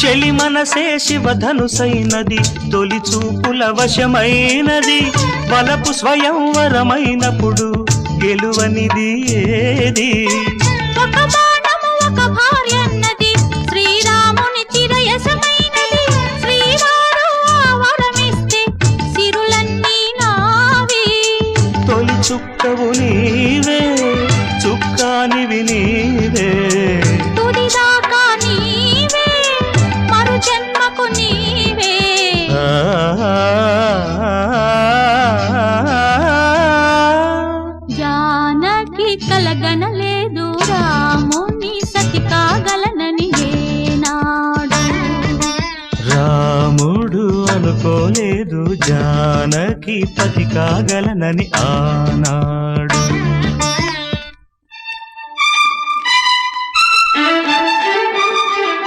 చెలి మనసే శివధనుసైనది తొలి చూపుల వశమైనది వలపు స్వయంవరమైనప్పుడు గెలువనిది ఏది ఒక బాణము ఒక భార్యన్నది శ్రీరాముని చిరయసమైనది శ్రీవారు వరమిస్తే సిరులన్నీ నావి తొలి చుక్కవు నీవే చుక్కానివి నీవే తుడిదాకా నీవే మరు జన్మకు నీవే జానకి కలగనలేదు రాముని సతి కాగలనని ఏనాడు రాముడు అనుకోలేదు జానకి పతి కాగలనని ఆనాడు